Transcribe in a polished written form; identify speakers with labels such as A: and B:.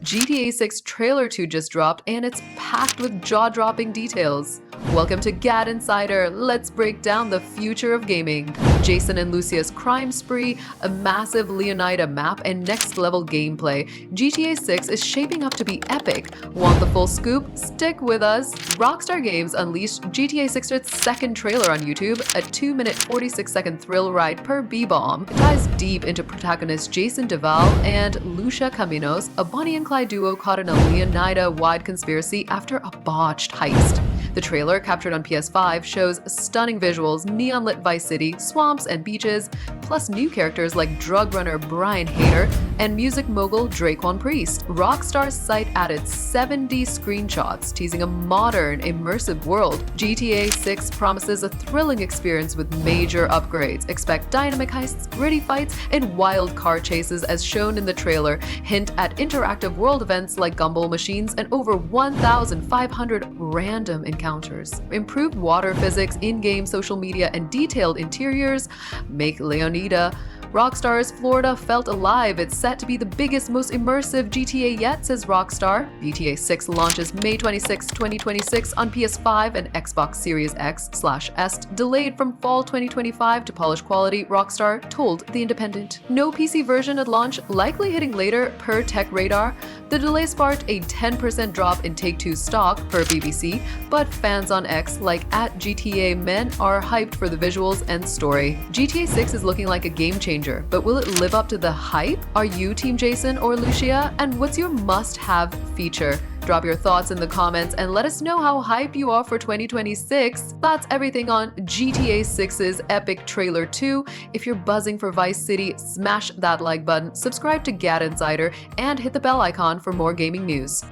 A: GTA 6 Trailer 2 just dropped and it's packed with jaw-dropping details. Welcome to GadInsider. Let's break down the future of gaming. Jason and Lucia's crime spree, a massive Leonida map, and next-level gameplay. GTA 6 is shaping up to be epic. Want the full scoop? Stick with us. Rockstar Games unleashed GTA 6's second trailer on YouTube, a 2-minute 46-second thrill ride per B-bomb. It dives deep into protagonists Jason Duval and Lucia Caminos, a Bonnie and Clyde duo caught in a Leonida-wide conspiracy after a botched heist. The trailer, captured on PS5, shows stunning visuals, neon-lit Vice City, swamps and beaches, plus new characters like drug runner Brian Hader and music mogul Draquan Priest. Rockstar's site added 70 screenshots, teasing a modern, immersive world. GTA 6 promises a thrilling experience with major upgrades. Expect dynamic heists, gritty fights, and wild car chases as shown in the trailer. Hint at interactive world events like gumball machines and over 1,500 random encounters. Improved water physics, in-game social media, and detailed interiors make Leonida. Rockstar's Florida felt alive. It's set to be the biggest, most immersive GTA yet, says Rockstar. GTA 6 launches May 26, 2026 on PS5 and Xbox Series X/S, delayed from fall 2025 to polish quality, Rockstar told The Independent. No PC version at launch, likely hitting later per Tech Radar. The delay sparked a 10% drop in Take-Two's stock per BBC, but fans on X like @GTA Men are hyped for the visuals and story. GTA 6 is looking like a game changer, but will it live up to the hype? Are you Team Jason or Lucia? And what's your must-have feature? Drop your thoughts in the comments and let us know how hyped you are for 2026. That's everything on GTA 6's epic trailer 2. If you're buzzing for Vice City, smash that like button, subscribe to GadInsider, and hit the bell icon for more gaming news.